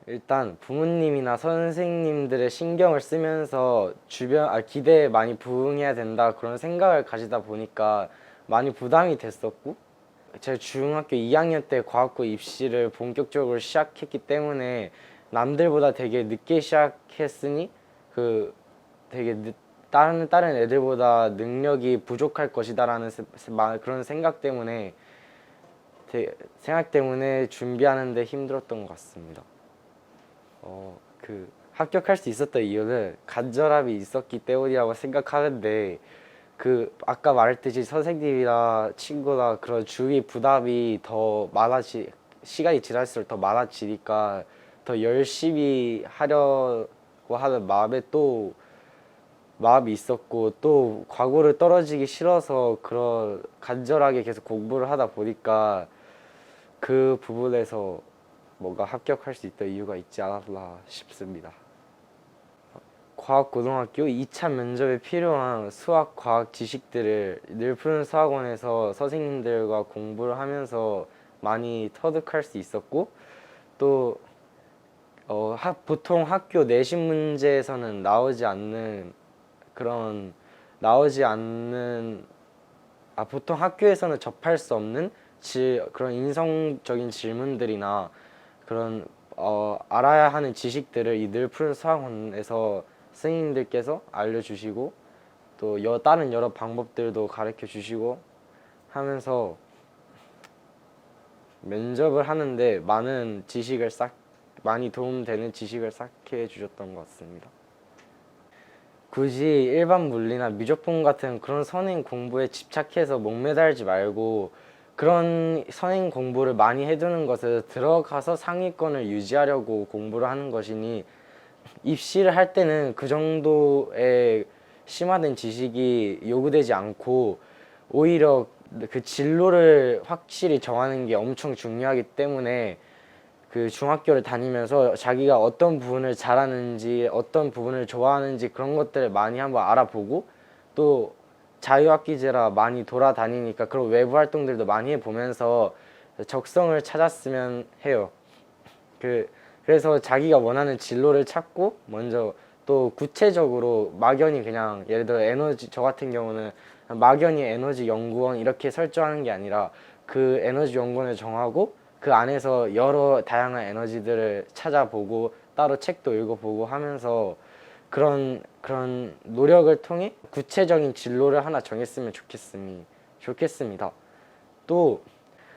일단 부모님이나 선생님들의 신경을 쓰면서 기대에 많이 부응해야 된다 그런 생각을 가지다 보니까 많이 부담이 됐었고, 제가 중학교 2학년 때 과학부 입시를 본격적으로 시작했기 때문에 남들보다 되게 늦게 시작했으니 그 되게 다른 애들보다 능력이 부족할 것이다라는 그런 생각 때문에 준비하는데 힘들었던 것 같습니다. 합격할 수 있었던 이유는 간절함이 있었기 때문이라고 생각하는데, 아까 말했듯이 선생님이나 친구나 그런 주위 부담이 시간이 지날수록 더 많아지니까 더 열심히 하려고 하는 마음이 있었고, 또 과거를 떨어지기 싫어서 그런 간절하게 계속 공부를 하다 보니까 그 부분에서 뭔가 합격할 수 있던 이유가 있지 않았나 싶습니다. 과학고등학교 2차 면접에 필요한 수학, 과학 지식들을 늘푸른 수학원에서 선생님들과 공부를 하면서 많이 터득할 수 있었고, 또 보통 학교 내신 문제에서는 나오지 않는 보통 학교에서는 접할 수 없는 그런 인성적인 질문들이나 그런 알아야 하는 지식들을 이 늘푸른 수학원에서 선생님들께서 알려주시고, 또 다른 여러 방법들도 가르쳐 주시고 하면서 면접을 하는데 많이 도움되는 지식을 쌓게 해주셨던 것 같습니다. 굳이 일반 물리나 미적분 같은 그런 선행 공부에 집착해서 목매달지 말고, 그런 선행 공부를 많이 해두는 것을 들어가서 상위권을 유지하려고 공부를 하는 것이니, 입시를 할 때는 그 정도의 심화된 지식이 요구되지 않고 오히려 그 진로를 확실히 정하는 게 엄청 중요하기 때문에, 그 중학교를 다니면서 자기가 어떤 부분을 잘하는지, 어떤 부분을 좋아하는지 그런 것들을 많이 한번 알아보고, 또 자유학기제라 많이 돌아다니니까 그런 외부 활동들도 많이 해보면서 적성을 찾았으면 해요. 그래서 자기가 원하는 진로를 찾고, 먼저 또 구체적으로 막연히 그냥 예를 들어 저 같은 경우는 막연히 에너지 연구원 이렇게 설정하는 게 아니라, 그 에너지 연구원을 정하고 그 안에서 여러 다양한 에너지들을 찾아보고 따로 책도 읽어보고 하면서 그런 노력을 통해 구체적인 진로를 하나 정했으면 좋겠습니다. 또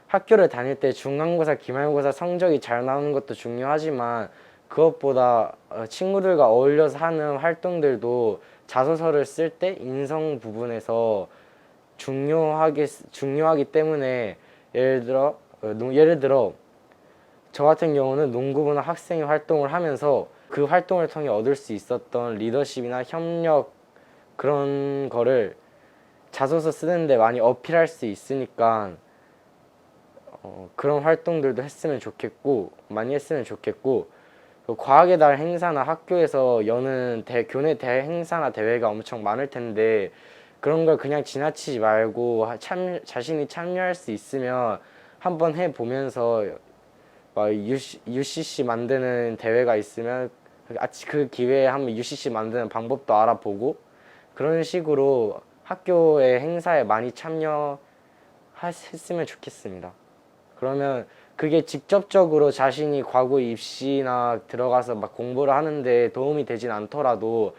학교를 다닐 때 중간고사, 기말고사 성적이 잘 나오는 것도 중요하지만, 그것보다 친구들과 어울려서 하는 활동들도 자소서를 쓸 때 인성 부분에서 중요하기 때문에, 예를 들어 저 같은 경우는 농구부나 학생회 활동을 하면서 그 활동을 통해 얻을 수 있었던 리더십이나 협력, 그런 거를 자소서 쓰는데 많이 어필할 수 있으니까 그런 활동들도 많이 했으면 좋겠고, 과학의 달 행사나 학교에서 여는 교내 대회 행사나 대회가 엄청 많을 텐데, 그런 걸 그냥 지나치지 말고 자신이 참여할 수 있으면 한번 해보면서, 막 UCC 만드는 대회가 있으면 그 기회에 한번 UCC 만드는 방법도 알아보고, 그런 식으로 학교의 행사에 많이 참여했으면 좋겠습니다. 그러면 그게 직접적으로 자신이 과거 입시나 들어가서 막 공부를 하는데 도움이 되진 않더라도,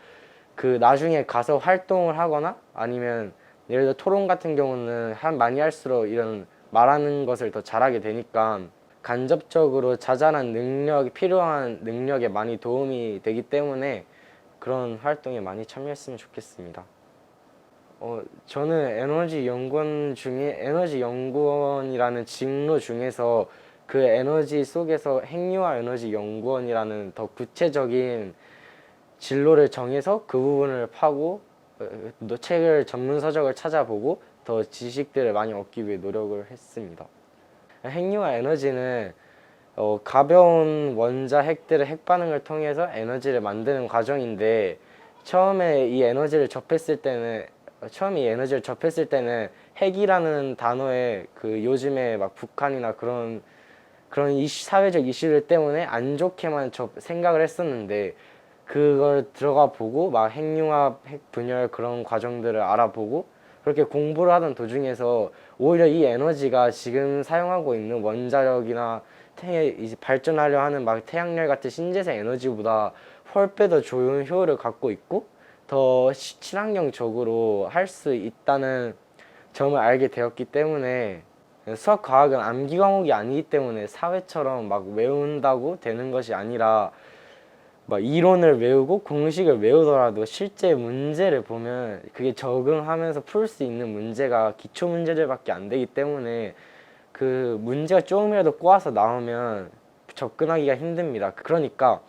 나중에 가서 활동을 하거나 아니면 예를 들어 토론 같은 경우는 많이 할수록 이런 말하는 것을 더 잘하게 되니까 간접적으로 필요한 능력에 많이 도움이 되기 때문에 그런 활동에 많이 참여했으면 좋겠습니다. 저는 에너지 연구원이라는 직무 중에서 그 에너지 속에서 핵융합 에너지 연구원이라는 더 구체적인 진로를 정해서 그 부분을 파고, 전문 서적을 찾아보고 더 지식들을 많이 얻기 위해 노력을 했습니다. 핵융합 에너지는 가벼운 원자 핵들의 핵 반응을 통해서 에너지를 만드는 과정인데, 처음에 이 에너지를 접했을 때는 핵이라는 단어에 요즘에 막 북한이나 그런 그런 사회적 이슈들 때문에 안 좋게만 생각을 했었는데 그걸 들어가 보고 막 핵융합, 핵분열 그런 과정들을 알아보고 그렇게 공부를 하던 도중에서 오히려 이 에너지가 지금 사용하고 있는 원자력이나 이제 발전하려 하는 막 태양열 같은 신재생 에너지보다 훨빼 더 좋은 효율을 갖고 있고 더 친환경적으로 할 수 있다는 점을 알게 되었기 때문에 수학 과학은 암기 과목이 아니기 때문에 사회처럼 막 외운다고 되는 것이 아니라 막 이론을 외우고 공식을 외우더라도 실제 문제를 보면 그게 적응하면서 풀 수 있는 문제가 기초 문제들밖에 안 되기 때문에 그 문제가 조금이라도 꼬아서 나오면 접근하기가 힘듭니다. 그러니까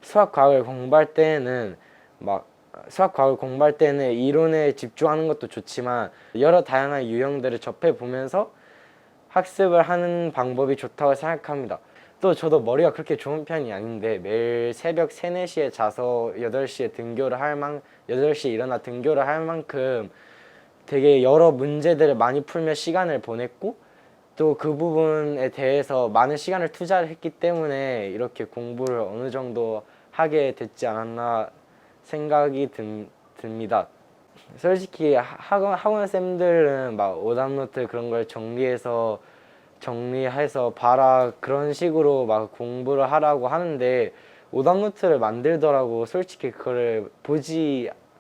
수학 과학을 공부할 때는 막 수학 과학을 공부할 때는 이론에 집중하는 것도 좋지만 여러 다양한 유형들을 접해 보면서 학습을 하는 방법이 좋다고 생각합니다. 또 저도 머리가 그렇게 좋은 편이 아닌데 매일 새벽 3, 4시에 자서 8시에 등교를 8시에 일어나 등교를 할 만큼 되게 여러 문제들을 많이 풀며 시간을 보냈고 또 그 부분에 대해서 많은 시간을 투자를 했기 때문에 이렇게 공부를 어느 정도 하게 됐지 않았나 생각이 듭니다. 솔직히 학원 쌤들은 막 오답노트 그런 걸 정리해서 봐라 그런 식으로 막 공부를 하라고 하는데 오답노트를 만들더라고. 솔직히 그거를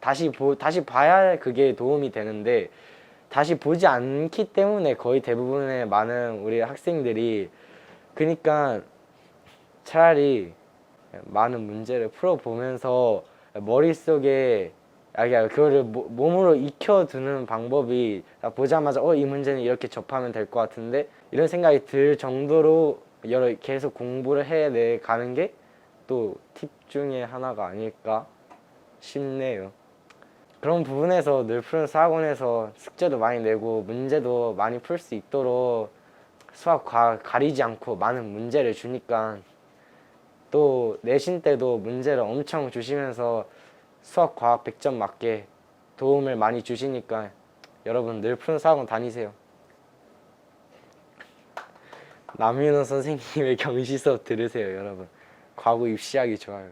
다시 봐야 그게 도움이 되는데 다시 보지 않기 때문에 거의 대부분의 많은 우리 학생들이 그러니까 차라리 많은 문제를 풀어보면서 머릿속에 그거를 몸으로 익혀두는 방법이 보자마자 이 문제는 이렇게 접하면 될 것 같은데 이런 생각이 들 정도로 계속 공부를 해내 가는 게 또 팁 중에 하나가 아닐까 싶네요. 그런 부분에서 늘푸른수 학원에서 숙제도 많이 내고 문제도 많이 풀 수 있도록 수학 과학 가리지 않고 많은 문제를 주니까 또 내신 때도 문제를 엄청 주시면서 수학 과학 100점 맞게 도움을 많이 주시니까 여러분 늘푸른수 학원 다니세요. 남윤호 선생님의 경시 수업 들으세요. 여러분 과거 입시하기 좋아요.